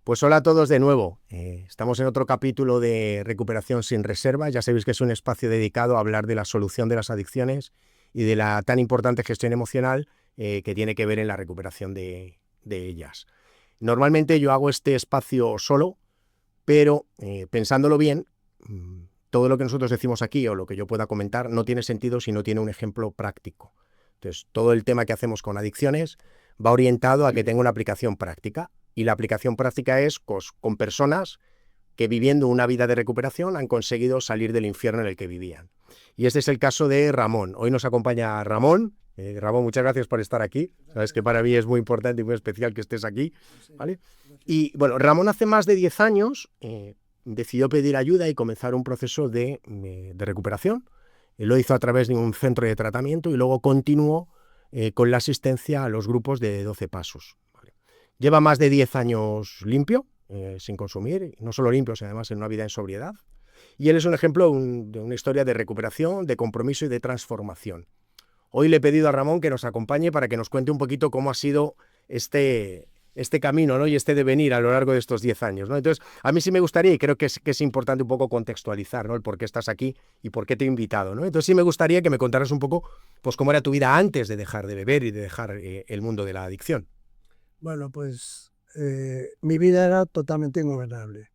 Pues hola a todos de nuevo. Estamos en otro capítulo de Recuperación sin Reserva. Ya sabéis que es un espacio dedicado a hablar de la solución de las adicciones y de la tan importante gestión emocional que tiene que ver en la recuperación de ellas. Normalmente yo hago este espacio solo, pero pensándolo bien, todo lo que nosotros decimos aquí o lo que yo pueda comentar no tiene sentido si no tiene un ejemplo práctico. Entonces, todo el tema que hacemos con adicciones va orientado a que tenga una aplicación práctica. Y la aplicación práctica es con personas que viviendo una vida de recuperación han conseguido salir del infierno en el que vivían. Y este es el caso de Ramón. Hoy nos acompaña Ramón. Ramón, muchas gracias por estar aquí. Sabes que para mí es muy importante y muy especial que estés aquí, ¿vale? Y bueno, Ramón hace más de 10 años decidió pedir ayuda y comenzar un proceso de recuperación. Lo hizo a través de un centro de tratamiento y luego continuó con la asistencia a los grupos de 12 pasos. ¿Vale? Lleva más de 10 años limpio, sin consumir, no solo limpio, sino además en una vida en sobriedad. Y él es un ejemplo de una historia de recuperación, de compromiso y de transformación. Hoy le he pedido a Ramón que nos acompañe para que nos cuente un poquito cómo ha sido este camino, ¿no? Y este devenir a lo largo de estos 10 años, ¿no? Entonces, a mí sí me gustaría, y creo que es importante un poco contextualizar, ¿no? El por qué estás aquí y por qué te he invitado, ¿no? Entonces sí me gustaría que me contaras un poco pues cómo era tu vida antes de dejar de beber y de dejar el mundo de la adicción. Bueno, pues mi vida era totalmente ingobernable.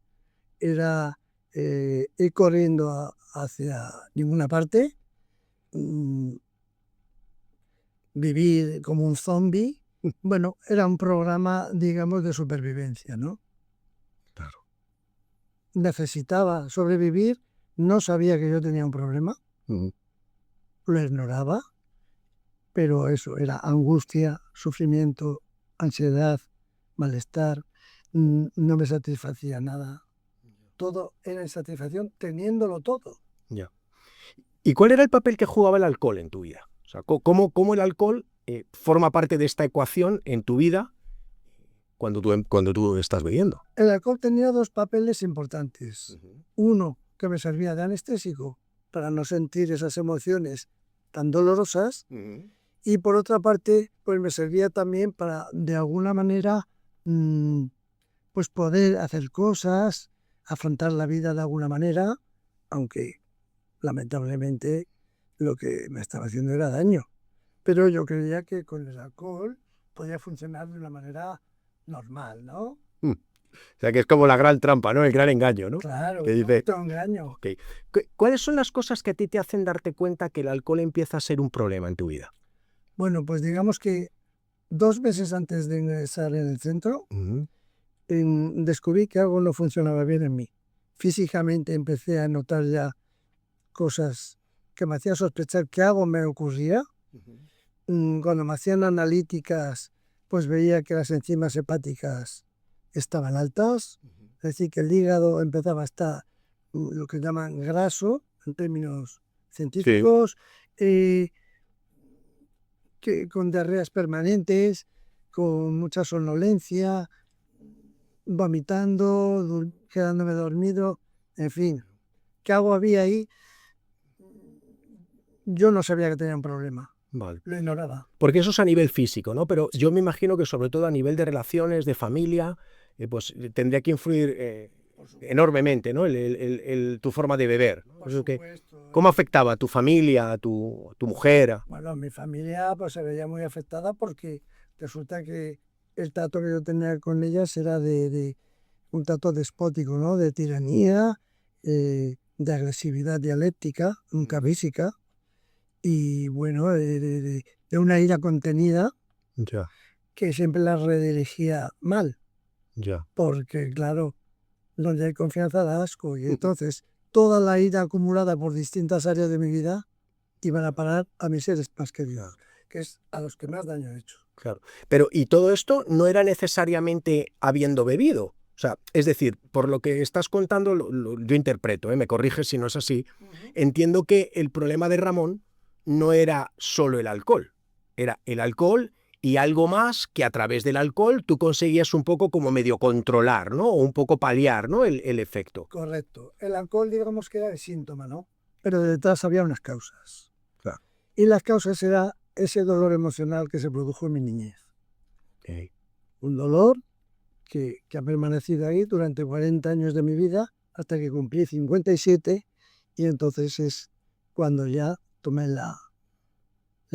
Era ir corriendo hacia ninguna parte, vivir como un zombie. Bueno, era un programa, digamos, de supervivencia, ¿no? Claro. Necesitaba sobrevivir, no sabía que yo tenía un problema, lo ignoraba, pero eso era angustia, sufrimiento, ansiedad, malestar, no me satisfacía nada. Todo era insatisfacción teniéndolo todo. Ya. ¿Y cuál era el papel que jugaba el alcohol en tu vida? O sea, ¿cómo el alcohol forma parte de esta ecuación en tu vida cuando tú estás bebiendo? El alcohol tenía dos papeles importantes. Uno, que me servía de anestésico para no sentir esas emociones tan dolorosas. Y por otra parte, pues me servía también para, de alguna manera, pues poder hacer cosas, afrontar la vida de alguna manera, aunque lamentablemente lo que me estaba haciendo era daño. Pero yo creía que con el alcohol podía funcionar de una manera normal, ¿no? O sea, que es como la gran trampa, ¿no? El gran engaño, ¿no? Claro, Que dice, otro engaño. okay. ¿Cuáles son las cosas que a ti te hacen darte cuenta que el alcohol empieza a ser un problema en tu vida? Bueno, pues digamos que 2 meses antes de ingresar en el centro, descubrí que algo no funcionaba bien en mí. Físicamente empecé a notar ya cosas que me hacían sospechar que algo me ocurría. Cuando me hacían analíticas, pues veía que las enzimas hepáticas estaban altas, es decir, que el hígado empezaba a estar lo que llaman graso, en términos científicos, que con diarreas permanentes, con mucha somnolencia, vomitando, quedándome dormido, en fin. ¿Qué algo había ahí? Yo no sabía que tenía un problema. Vale. Lo ignoraba. Porque eso es a nivel físico, ¿no? Pero yo me imagino que sobre todo a nivel de relaciones, de familia, pues tendría que influir enormemente, ¿no? Tu forma de beber. Por supuesto. ¿Cómo afectaba a tu familia, a tu mujer? Bueno, mi familia pues se veía muy afectada porque resulta que el trato que yo tenía con ellas era de un trato despótico, ¿no? De tiranía, de agresividad dialéctica, nunca física, y bueno, de una ira contenida Ya, que siempre la redirigía mal, ya. porque claro, donde hay confianza da asco, y entonces toda la ira acumulada por distintas áreas de mi vida iban a parar a mis seres más queridos, que es a los que más daño he hecho. Claro. Pero, ¿y todo esto no era necesariamente habiendo bebido? O sea, es decir, por lo que estás contando, yo interpreto, me corriges si no es así, entiendo que el problema de Ramón no era solo el alcohol, era el alcohol y algo más que a través del alcohol tú conseguías un poco como medio controlar, ¿no? O un poco paliar, ¿no? El efecto. Correcto. El alcohol, digamos que era el síntoma, ¿no? Pero detrás había unas causas. Claro. Y las causas era ese dolor emocional que se produjo en mi niñez. Okay. Un dolor que ha permanecido ahí durante 40 años de mi vida hasta que cumplí 57 y entonces es cuando ya tomé la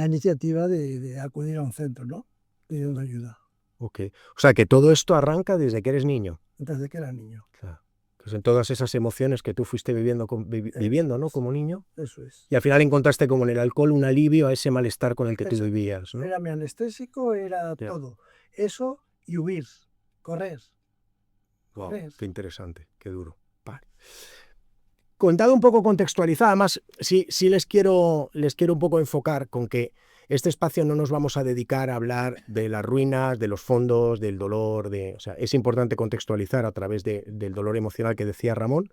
iniciativa de acudir a un centro, ¿no? Pidiendo ayuda, Ok. O sea, que todo esto arranca desde que eres niño. desde que era niño. Claro. Pues en todas esas emociones que tú fuiste viviendo, viviendo, ¿no? Como niño. Eso es. Y al final encontraste como en el alcohol un alivio a ese malestar con el que tú Eso. vivías, ¿no? Era mi anestésico, era Ya. todo. Eso y huir, correr. Wow, correr. qué interesante, qué duro. Vale. Contado un poco contextualizado, además, sí les quiero un poco enfocar con que este espacio no nos vamos a dedicar a hablar de las ruinas, de los fondos, del dolor, o sea, es importante contextualizar a través del dolor emocional que decía Ramón,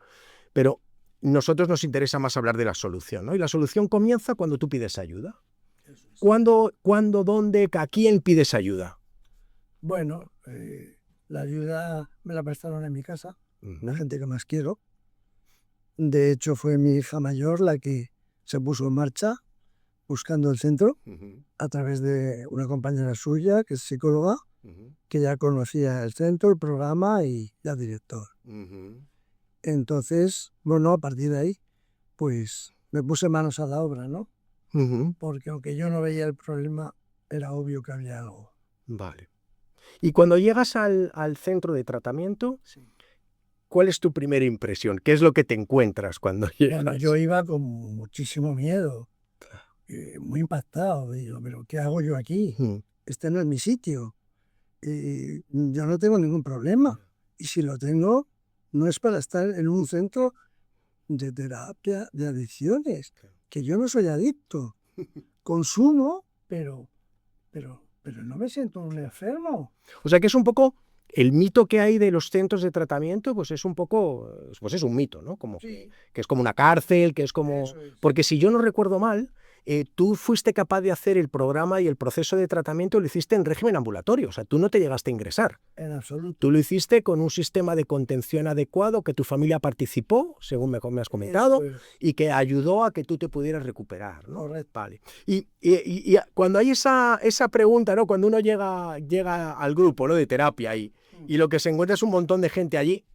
pero nosotros nos interesa más hablar de la solución, ¿no? Y la solución comienza cuando tú pides ayuda. Eso es. ¿Cuándo, dónde, a quién pides ayuda? Bueno, la ayuda me la prestaron en mi casa, la gente que más quiero. De hecho, fue mi hija mayor la que se puso en marcha buscando el centro a través de una compañera suya, que es psicóloga, que ya conocía el centro, el programa y la directora. Entonces, bueno, a partir de ahí, pues me puse manos a la obra, ¿no? Porque aunque yo no veía el problema, era obvio que había algo. Vale. Y cuando llegas al centro de tratamiento, Sí. ¿cuál es tu primera impresión? ¿Qué es lo que te encuentras cuando llegas? Bueno, yo iba con muchísimo miedo, muy impactado. Digo, ¿pero qué hago yo aquí? Este no es mi sitio. Yo no tengo ningún problema. Y si lo tengo, no es para estar en un centro de terapia de adicciones, que yo no soy adicto. Consumo, pero no me siento un enfermo. O sea que es un poco el mito que hay de los centros de tratamiento, pues es un poco, pues es un mito, ¿no? Como Sí. que es como una cárcel, que es como... Eso es. Porque si yo no recuerdo mal, tú fuiste capaz de hacer el programa y el proceso de tratamiento, lo hiciste en régimen ambulatorio, o sea, tú no te llegaste a ingresar. En absoluto. Tú lo hiciste con un sistema de contención adecuado que tu familia participó, según me has comentado, Eso es. y que ayudó a que tú te pudieras recuperar, ¿no? Correcto. Vale. Y cuando hay esa pregunta, ¿no? Cuando uno llega al grupo, ¿no? de terapia y lo que se encuentra es un montón de gente allí,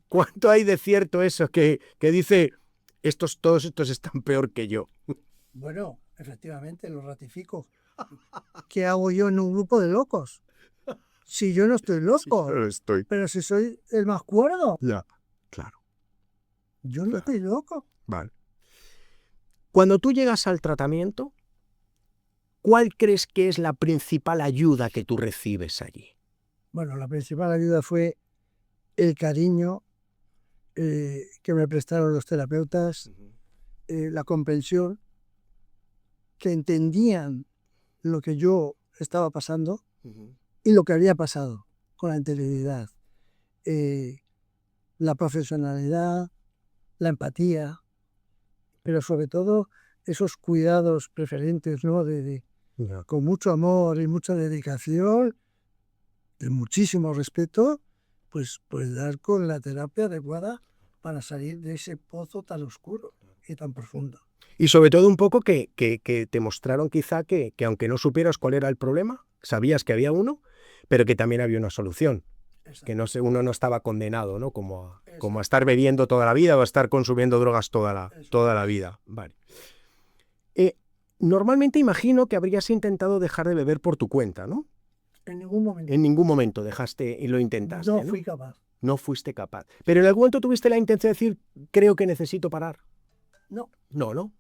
¿cuánto hay de cierto eso que dice, todos estos están peor que yo? Bueno, efectivamente, lo ratifico. ¿Qué hago yo en un grupo de locos? Si yo no estoy loco, Yo no estoy. pero si soy el más cuerdo, Ya, claro. yo no estoy loco. Vale. Cuando tú llegas al tratamiento, ¿cuál crees que es la principal ayuda que tú recibes allí? Bueno, la principal ayuda fue el cariño que me prestaron los terapeutas, la comprensión, que entendían lo que yo estaba pasando y lo que había pasado con la anterioridad. La profesionalidad, la empatía, pero sobre todo esos cuidados preferentes, ¿no? Con mucho amor y mucha dedicación, de muchísimo respeto, pues dar con la terapia adecuada para salir de ese pozo tan oscuro y tan profundo. Y sobre todo un poco que te mostraron quizá que aunque no supieras cuál era el problema, sabías que había uno, pero que también había una solución. Exacto. Que uno no estaba condenado, ¿no? Como a estar bebiendo toda la vida o a estar consumiendo drogas toda la vida. Vale. Normalmente imagino que habrías intentado dejar de beber por tu cuenta, ¿no? En ningún momento. En ningún momento dejaste y lo intentaste, No ¿no? fui capaz. No fuiste capaz. Pero en algún momento tuviste la intención de decir, creo que necesito parar. No. No.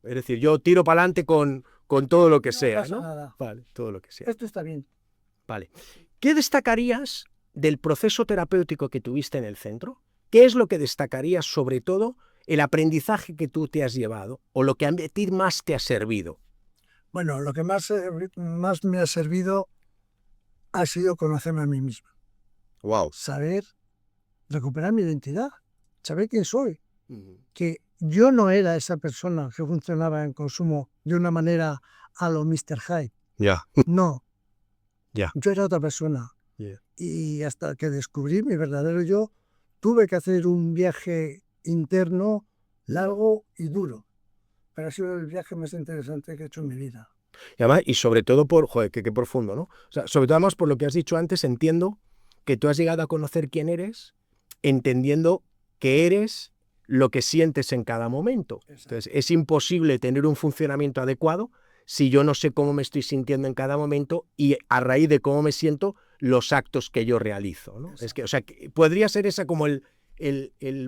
Es decir, yo tiro para adelante con todo lo que sea, pasa ¿no? nada. Vale, todo lo que sea. Esto está bien. Vale. ¿Qué destacarías del proceso terapéutico que tuviste en el centro? ¿Qué es lo que destacarías sobre todo el aprendizaje que tú te has llevado o lo que a ti más te ha servido? Bueno, lo que más me ha servido ha sido conocerme a mí mismo. Wow. Saber recuperar mi identidad, saber quién soy. Que yo no era esa persona que funcionaba en consumo de una manera a lo Mr. Hyde. Ya. No. Ya. Yo era otra persona. Yeah. Y hasta que descubrí mi verdadero yo, tuve que hacer un viaje interno largo y duro. Pero ha sido el viaje más interesante que he hecho en mi vida. Y además, y sobre todo por, joder, qué profundo, ¿no? O sea, sobre todo además por lo que has dicho antes, entiendo que tú has llegado a conocer quién eres, entendiendo que eres lo que sientes en cada momento. Entonces, es imposible tener un funcionamiento adecuado si yo no sé cómo me estoy sintiendo en cada momento y a raíz de cómo me siento, los actos que yo realizo, ¿no? Es que, o sea, que podría ser esa como el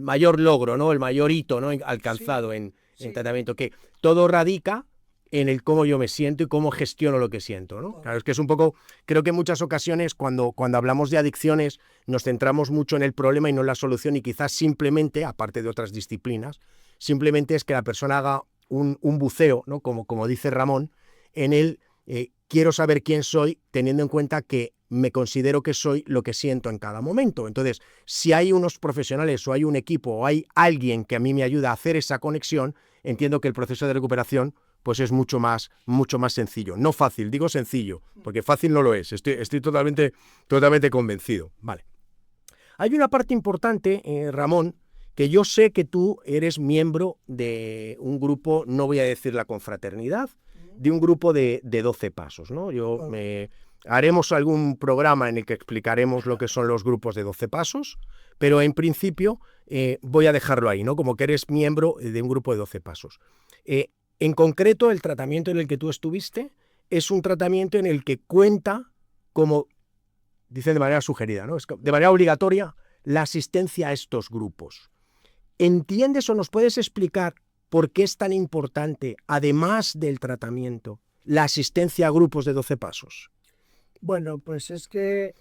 mayor logro, ¿no? El mayor hito, ¿no? Alcanzado en tratamiento, que todo radica en el cómo yo me siento y cómo gestiono lo que siento, ¿no? Claro, es que es un poco, creo que en muchas ocasiones cuando hablamos de adicciones nos centramos mucho en el problema y no en la solución, y quizás simplemente, aparte de otras disciplinas, simplemente es que la persona haga un buceo, ¿no? Como dice Ramón, en el quiero saber quién soy, teniendo en cuenta que me considero que soy lo que siento en cada momento. Entonces, si hay unos profesionales o hay un equipo o hay alguien que a mí me ayuda a hacer esa conexión, entiendo que el proceso de recuperación pues es mucho más sencillo. No fácil, digo sencillo, porque fácil no lo es. Estoy totalmente convencido. Vale. Hay una parte importante, Ramón, que yo sé que tú eres miembro de un grupo, no voy a decir la confraternidad, de un grupo de 12 pasos, ¿no? Haremos algún programa en el que explicaremos lo que son los grupos de 12 pasos, pero en principio voy a dejarlo ahí, ¿no? Como que eres miembro de un grupo de 12 pasos. En concreto, el tratamiento en el que tú estuviste es un tratamiento en el que cuenta, como dicen de manera sugerida, ¿no? Es de manera obligatoria, la asistencia a estos grupos. ¿Entiendes o nos puedes explicar por qué es tan importante, además del tratamiento, la asistencia a grupos de 12 pasos? Bueno, pues es que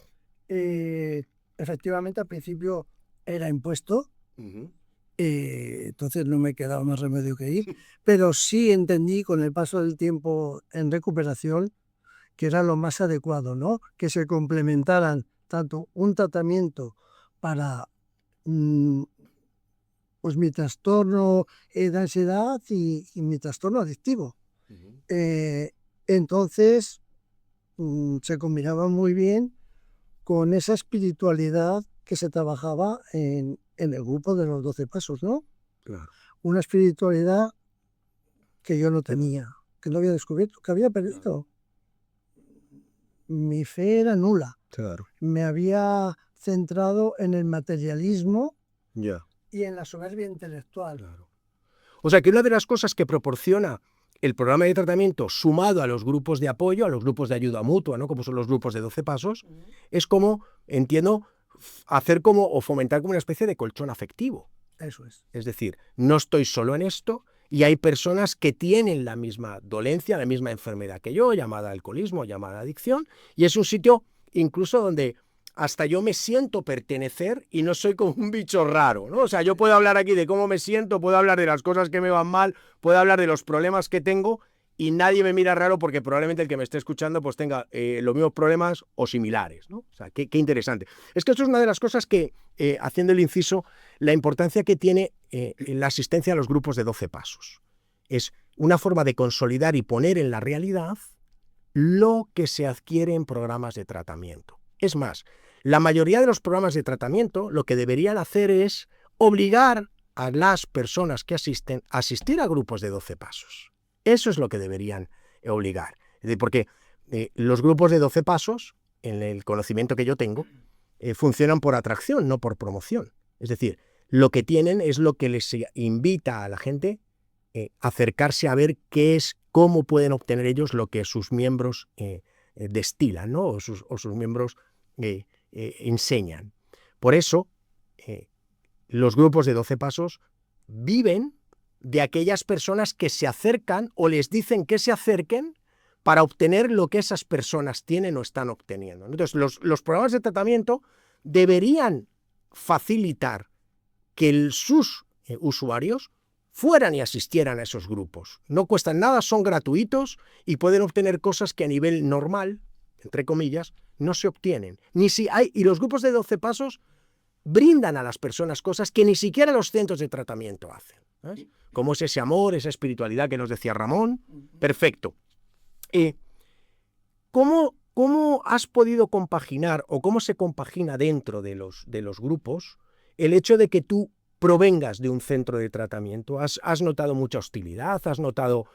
efectivamente al principio era impuesto, entonces no me quedaba más remedio que ir, pero sí entendí con el paso del tiempo en recuperación que era lo más adecuado, ¿no? Que se complementaran tanto un tratamiento para pues mi trastorno de ansiedad y mi trastorno adictivo. Entonces se combinaba muy bien con esa espiritualidad que se trabajaba en el grupo de los 12 pasos, ¿no? Claro. Una espiritualidad que yo no tenía, que no había descubierto, que había perdido. Mi fe era nula. Claro. Me había centrado en el materialismo Ya. y en la soberbia intelectual. Claro. O sea que una de las cosas que proporciona el programa de tratamiento sumado a los grupos de apoyo, a los grupos de ayuda mutua, ¿no? Como son los grupos de 12 pasos, es como, entiendo, hacer como o fomentar como una especie de colchón afectivo. Eso es. Es decir, no estoy solo en esto y hay personas que tienen la misma dolencia, la misma enfermedad que yo, llamada alcoholismo, llamada adicción, y es un sitio incluso donde hasta yo me siento pertenecer y no soy como un bicho raro, ¿no? O sea, yo puedo hablar aquí de cómo me siento, puedo hablar de las cosas que me van mal, puedo hablar de los problemas que tengo y nadie me mira raro porque probablemente el que me esté escuchando pues tenga los mismos problemas o similares, ¿no? O sea, qué interesante. Es que esto es una de las cosas que, haciendo el inciso, la importancia que tiene la asistencia a los grupos de 12 pasos. Es una forma de consolidar y poner en la realidad lo que se adquiere en programas de tratamiento. Es más, la mayoría de los programas de tratamiento lo que deberían hacer es obligar a las personas que asisten a asistir a grupos de 12 pasos. Eso es lo que deberían obligar. Es decir, porque los grupos de 12 pasos, en el conocimiento que yo tengo, funcionan por atracción, no por promoción. Es decir, lo que tienen es lo que les invita a la gente a acercarse a ver qué es, cómo pueden obtener ellos lo que sus miembros destilan, ¿no? o sus miembros enseñan. Por eso, los grupos de 12 pasos viven de aquellas personas que se acercan o les dicen que se acerquen para obtener lo que esas personas tienen o están obteniendo. Entonces, los programas de tratamiento deberían facilitar que sus usuarios fueran y asistieran a esos grupos. No cuestan nada, son gratuitos y pueden obtener cosas que a nivel normal, entre comillas, no se obtienen. Y los grupos de 12 pasos brindan a las personas cosas que ni siquiera los centros de tratamiento hacen, ¿sabes? Como es ese amor, esa espiritualidad que nos decía Ramón. Perfecto. ¿Cómo has podido compaginar o cómo se compagina dentro de los grupos el hecho de que tú provengas de un centro de tratamiento? ¿Has notado mucha hostilidad? ¿Has notado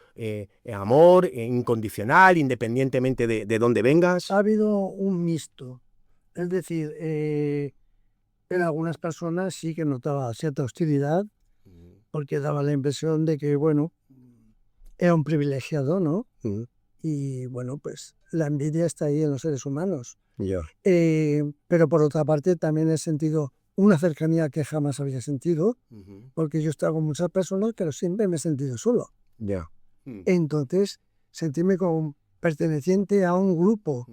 amor incondicional, independientemente de dónde vengas? Ha habido un mixto. Es decir, en algunas personas sí que notaba cierta hostilidad, porque daba la impresión de que, bueno, era un privilegiado, ¿no? Y bueno, pues la envidia está ahí en los seres humanos. Pero por otra parte también he sentido una cercanía que jamás había sentido, porque yo he estado con muchas personas, pero siempre me he sentido solo. Entonces, sentirme como perteneciente a un grupo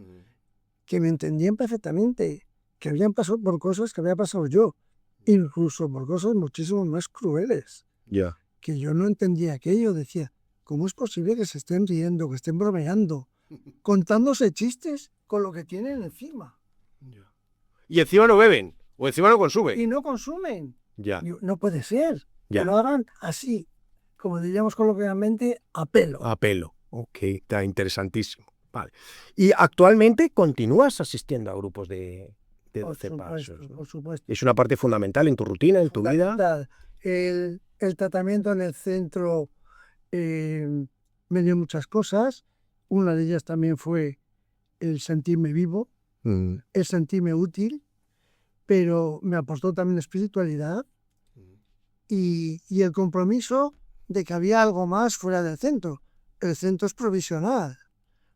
que me entendían perfectamente, que habían pasado por cosas que había pasado yo, incluso por cosas muchísimo más crueles, que yo no entendía aquello. Decía, ¿cómo es posible que se estén riendo, que estén bromeando, contándose chistes con lo que tienen encima? Y encima no beben, o encima no consumen. Y no consumen. No puede ser. Que lo hagan así, como diríamos coloquialmente, a pelo. A pelo. Ok, está interesantísimo. Vale. Y actualmente continúas asistiendo a grupos de 12 pasos, ¿no? Por supuesto. Es una parte fundamental en tu rutina, en tu vida. El tratamiento en el centro me dio muchas cosas. Una de ellas también fue el sentirme vivo, el sentirme útil, pero me aportó también espiritualidad y el compromiso de que había algo más fuera del centro. El centro es provisional.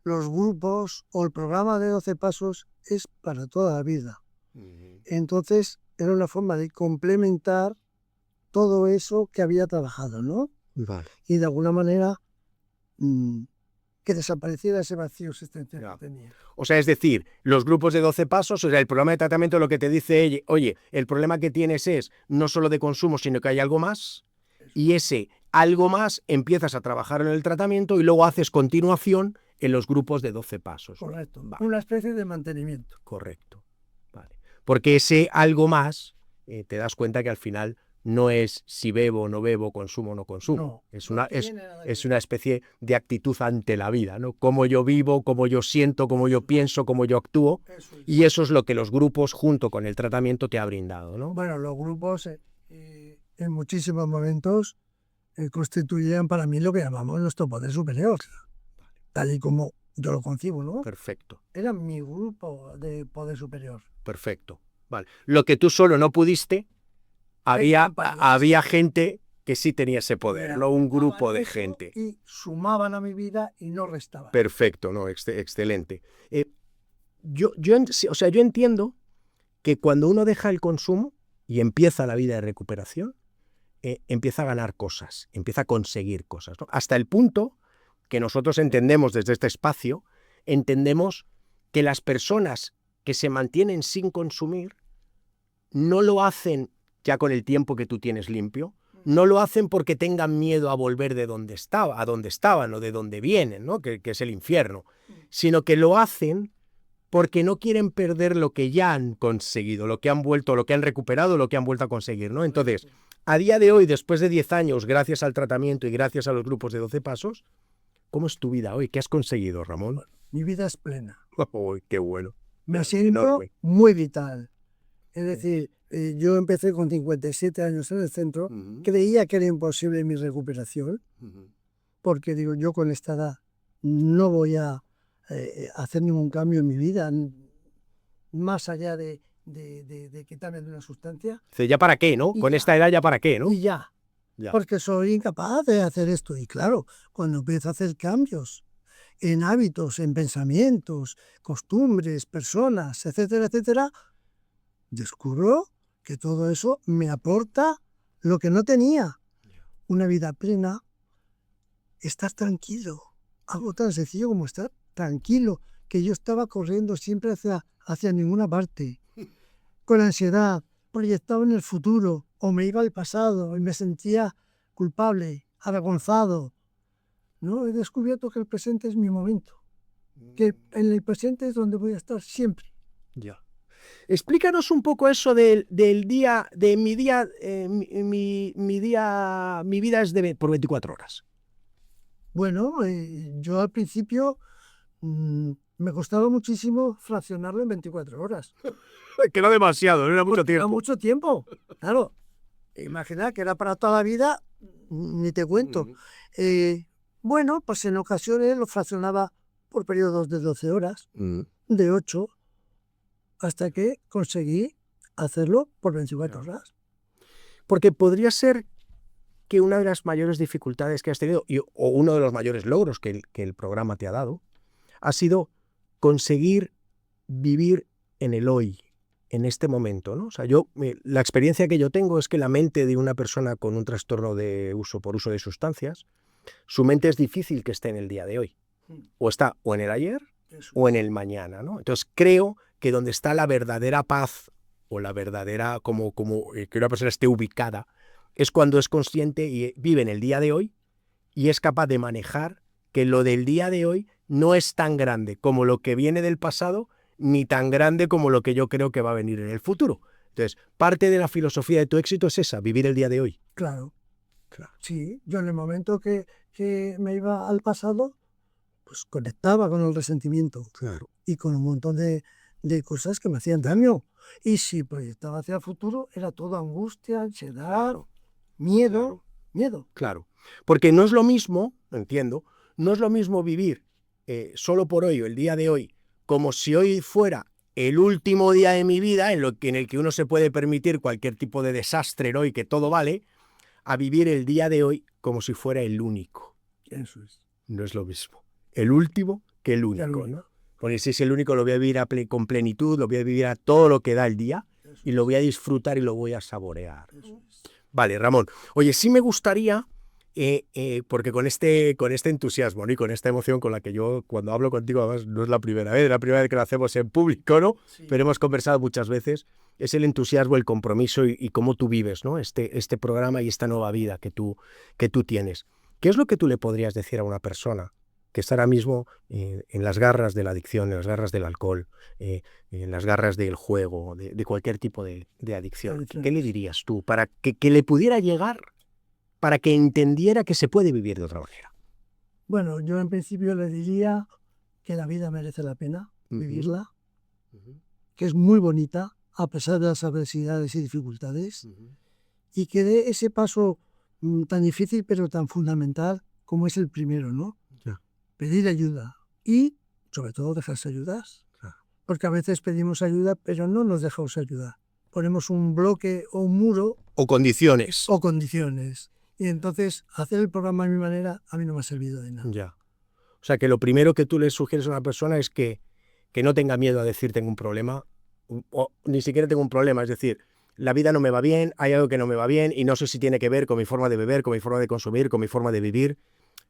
Los grupos o el programa de 12 pasos es para toda la vida. Entonces era una forma de complementar todo eso que había trabajado, ¿no? Y de alguna manera que desapareciera ese vacío existencial que tenía. O sea, es decir, los grupos de 12 pasos, o sea, el programa de tratamiento lo que te dice, oye, el problema que tienes es no solo de consumo, sino que hay algo más, y ese algo más empiezas a trabajar en el tratamiento y luego haces continuación en los grupos de 12 pasos. Correcto. Una especie de mantenimiento. Correcto. Vale. Porque ese algo más, te das cuenta que al final no es si bebo o no bebo, consumo o no consumo. No, es una especie de actitud ante la vida, ¿no? Cómo yo vivo, cómo yo siento, cómo yo pienso, cómo yo actúo. Y eso es lo que los grupos, junto con el tratamiento, te ha brindado, ¿no? Bueno, los grupos en muchísimos momentos constituían para mí lo que llamamos nuestro poder superior, tal y como yo lo concibo, ¿no? Perfecto. Era mi grupo de poder superior. Perfecto. Vale. Lo que tú solo no pudiste, había gente que sí tenía ese poder, ¿no? Un grupo de gente. Y sumaban a mi vida y no restaban. Perfecto, ¿no? Excelente. Yo entiendo que cuando uno deja el consumo y empieza la vida de recuperación, empieza a ganar cosas, empieza a conseguir cosas, ¿no? Hasta el punto que nosotros entendemos desde este espacio, entendemos que las personas que se mantienen sin consumir no lo hacen ya con el tiempo que tú tienes limpio, no lo hacen porque tengan miedo a volver de donde estaba, a donde estaban o de donde vienen, ¿no? que es el infierno, sino que lo hacen porque no quieren perder lo que ya han conseguido, lo que han recuperado, lo que han vuelto a conseguir, ¿no? Entonces, a día de hoy, después de 10 años, gracias al tratamiento y gracias a los grupos de 12 pasos, ¿cómo es tu vida hoy? ¿Qué has conseguido, Ramón? Mi vida es plena. ¡Oh, qué bueno! Me siento muy vital. Es decir, yo empecé con 57 años en el centro, creía que era imposible mi recuperación, porque digo, yo con esta edad no voy a hacer ningún cambio en mi vida, más allá de quitarme de una sustancia. ¿Ya para qué, no? Con esta edad ya para qué, ¿no? Y ya, porque soy incapaz de hacer esto. Y claro, cuando empiezo a hacer cambios en hábitos, en pensamientos, costumbres, personas, etcétera, etcétera, descubro que todo eso me aporta lo que no tenía. Una vida plena, estar tranquilo, algo tan sencillo como estar tranquilo, que yo estaba corriendo siempre hacia ninguna parte, con ansiedad, proyectado en el futuro, o me iba al pasado y me sentía culpable, avergonzado. No, he descubierto que el presente es mi momento, que en el presente es donde voy a estar siempre. Ya. Explícanos un poco eso del día, de mi día, mi vida es por 24 horas. Bueno, yo al principio me costaba muchísimo fraccionarlo en 24 horas. Que era demasiado, no era mucho tiempo. Era mucho tiempo, claro. Imagina que era para toda la vida, ni te cuento. Bueno, pues en ocasiones lo fraccionaba por periodos de 12 horas, de 8, hasta que conseguí hacerlo por 24 horas. Porque podría ser que una de las mayores dificultades que has tenido, o uno de los mayores logros que el programa te ha dado, ha sido conseguir vivir en el hoy, en este momento, ¿no? O sea, la experiencia que yo tengo es que la mente de una persona con un trastorno por uso de sustancias, su mente es difícil que esté en el día de hoy. O está o en el ayer o en el mañana, ¿no? Entonces creo que donde está la verdadera paz o la verdadera, como que una persona esté ubicada, es cuando es consciente y vive en el día de hoy y es capaz de manejar que lo del día de hoy no es tan grande como lo que viene del pasado, ni tan grande como lo que yo creo que va a venir en el futuro. Entonces, parte de la filosofía de tu éxito es esa, vivir el día de hoy. Claro. Sí, yo en el momento que me iba al pasado, pues conectaba con el resentimiento y con un montón de cosas que me hacían daño. Y si proyectaba hacia el futuro, era todo angustia, ansiedad, miedo. Claro, porque no es lo mismo, entiendo, no es lo mismo vivir solo por hoy o el día de hoy, como si hoy fuera el último día de mi vida en el que uno se puede permitir cualquier tipo de desastre, ¿no? Y que todo vale, a vivir el día de hoy como si fuera el único. Eso es. No es lo mismo. El último que el único, ¿no? Porque si es el único, lo voy a vivir con plenitud, lo voy a vivir a todo lo que da el día y lo voy a disfrutar y lo voy a saborear. Vale, Ramón. Oye, sí me gustaría, porque con este entusiasmo, ¿no? Y con esta emoción con la que yo cuando hablo contigo, además no es la primera vez que lo hacemos en público, ¿no? Sí. Pero hemos conversado muchas veces, es el entusiasmo, el compromiso y cómo tú vives, ¿no? Este programa y esta nueva vida que tú tienes. ¿Qué es lo que tú le podrías decir a una persona que está ahora mismo en las garras de la adicción, en las garras del alcohol, en las garras del juego, de cualquier tipo de adicción? ¿Qué le dirías tú para que le pudiera llegar, para que entendiera que se puede vivir de otra manera? Bueno, yo en principio le diría que la vida merece la pena vivirla, que es muy bonita a pesar de las adversidades y dificultades, y que dé ese paso tan difícil pero tan fundamental como es el primero, ¿no? Pedir ayuda y, sobre todo, dejarse ayudar. Porque a veces pedimos ayuda, pero no nos dejamos ayudar. Ponemos un bloque o un muro. O condiciones. Y entonces, hacer el programa a mi manera a mí no me ha servido de nada. Ya. O sea, que lo primero que tú le sugieres a una persona es que no tenga miedo a decir tengo un problema, o ni siquiera tengo un problema, es decir, la vida no me va bien, hay algo que no me va bien y no sé si tiene que ver con mi forma de beber, con mi forma de consumir, con mi forma de vivir,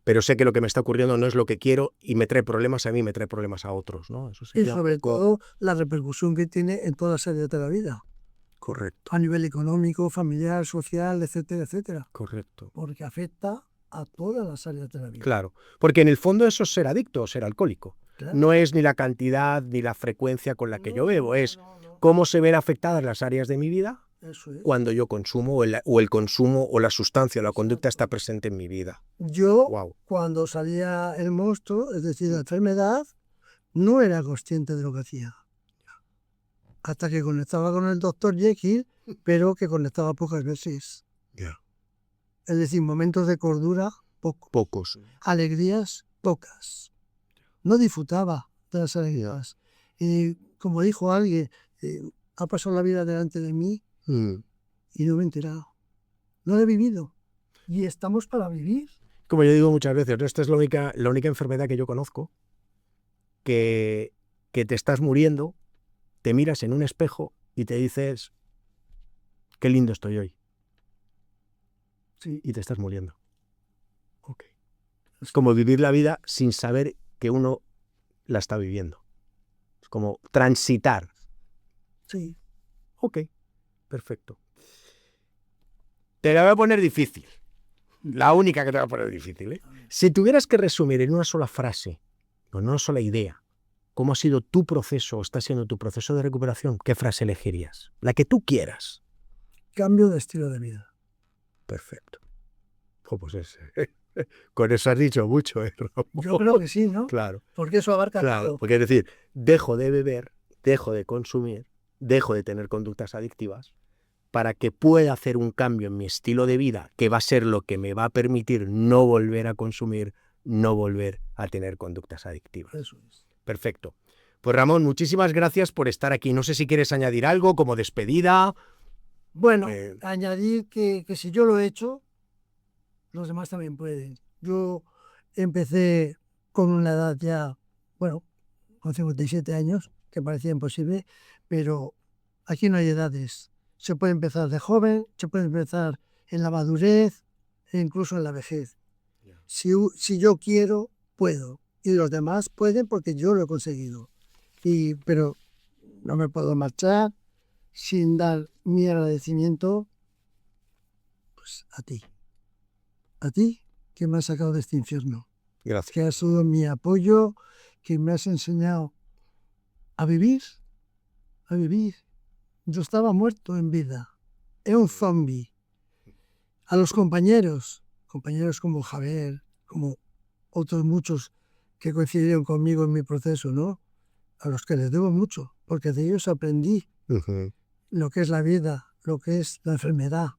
pero sé que lo que me está ocurriendo no es lo que quiero y me trae problemas a mí, me trae problemas a otros, ¿no? Eso y sobre todo la repercusión que tiene en todas las áreas de la vida. Correcto. A nivel económico, familiar, social, etcétera, etcétera. Correcto. Porque afecta a todas las áreas de la vida. Claro, porque en el fondo eso es ser adicto o ser alcohólico. Claro. No es ni la cantidad ni la frecuencia con la que yo bebo, es cómo se ven afectadas las áreas de mi vida cuando yo consumo o el consumo o la sustancia o la conducta está presente en mi vida. Yo, cuando salía el monstruo, es decir, la enfermedad, no era consciente de lo que hacía. Hasta que conectaba con el doctor Jekyll, pero que conectaba pocas veces. Es decir, momentos de cordura, pocos. Alegrías, pocas. No disfrutaba de las alegrías. Como dijo alguien, ha pasado la vida delante de mí y no me he enterado. No lo he vivido. Y estamos para vivir. Como yo digo muchas veces, ¿no? Esta es la única enfermedad que yo conozco que te estás muriendo, te miras en un espejo y te dices, qué lindo estoy hoy. Sí. Y te estás muriendo. Okay. Es como vivir la vida sin saber que uno la está viviendo. Es como transitar. Sí. Ok, perfecto. Te la voy a poner difícil. La única que te va a poner difícil, ¿eh? Si tuvieras que resumir en una sola frase, o en una sola idea, cómo ha sido tu proceso o está siendo tu proceso de recuperación, ¿qué frase elegirías? La que tú quieras. Cambio de estilo de vida. Perfecto. Pues con eso has dicho mucho, ¿eh, Ramón? Yo creo que sí, ¿no? Claro. Porque eso abarca todo. Porque es decir, dejo de beber, dejo de consumir, dejo de tener conductas adictivas para que pueda hacer un cambio en mi estilo de vida, que va a ser lo que me va a permitir no volver a consumir, no volver a tener conductas adictivas. Eso es. Perfecto. Pues Ramón, muchísimas gracias por estar aquí. No sé si quieres añadir algo como despedida. Bueno, añadir que si yo lo he hecho, los demás también pueden. Yo empecé con una edad ya, bueno, con 57 años, que parecía imposible, pero aquí no hay edades. Se puede empezar de joven, se puede empezar en la madurez e incluso en la vejez. Si yo quiero, puedo. Y los demás pueden porque yo lo he conseguido. Pero no me puedo marchar sin dar mi agradecimiento pues, a ti. A ti que me has sacado de este infierno. Gracias. Que has sido mi apoyo, que me has enseñado a vivir. A vivir. Yo estaba muerto en vida. Era un zombie. A los compañeros como Javier, como otros muchos que coincidieron conmigo en mi proceso, ¿no? A los que les debo mucho, porque de ellos aprendí lo que es la vida, lo que es la enfermedad.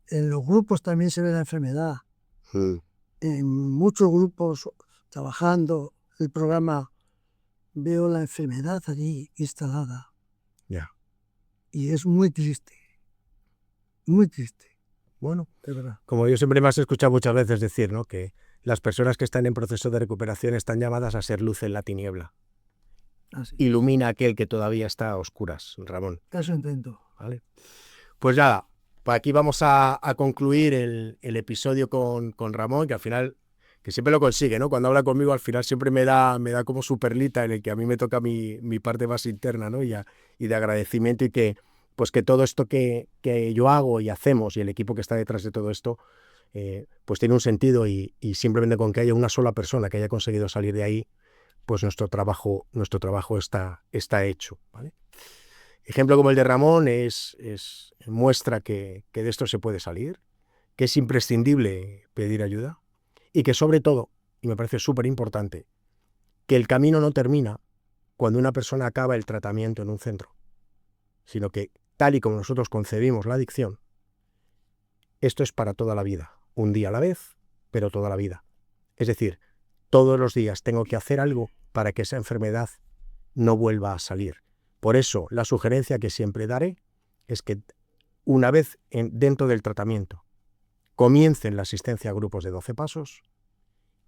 En los grupos también se ve la enfermedad. En muchos grupos trabajando el programa veo la enfermedad allí instalada. Y es muy triste. Muy triste. Bueno, de verdad. Como yo siempre me has escuchado muchas veces decir, ¿no? Que las personas que están en proceso de recuperación están llamadas a ser luz en la tiniebla. Así. Ilumina a aquel que todavía está a oscuras, Ramón. Eso intento. ¿Vale? Pues nada, aquí vamos a concluir el episodio con Ramón, que al final, que siempre lo consigue, ¿no? Cuando habla conmigo, al final siempre me da como su perlita en el que a mí me toca mi parte más interna, ¿no? Y de agradecimiento y que todo esto que yo hago y hacemos y el equipo que está detrás de todo esto, pues tiene un sentido y simplemente con que haya una sola persona que haya conseguido salir de ahí, pues nuestro trabajo está hecho, ¿vale? Ejemplo como el de Ramón muestra que de esto se puede salir, que es imprescindible pedir ayuda y que sobre todo, y me parece súper importante, que el camino no termina cuando una persona acaba el tratamiento en un centro, sino que tal y como nosotros concebimos la adicción, esto es para toda la vida, un día a la vez, pero toda la vida. Es decir, todos los días tengo que hacer algo para que esa enfermedad no vuelva a salir. Por eso, la sugerencia que siempre daré es que una vez dentro del tratamiento comiencen la asistencia a grupos de 12 pasos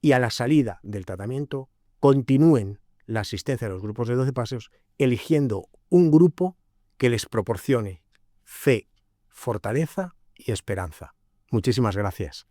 y a la salida del tratamiento continúen la asistencia a los grupos de 12 pasos eligiendo un grupo que les proporcione fe, fortaleza y esperanza. Muchísimas gracias.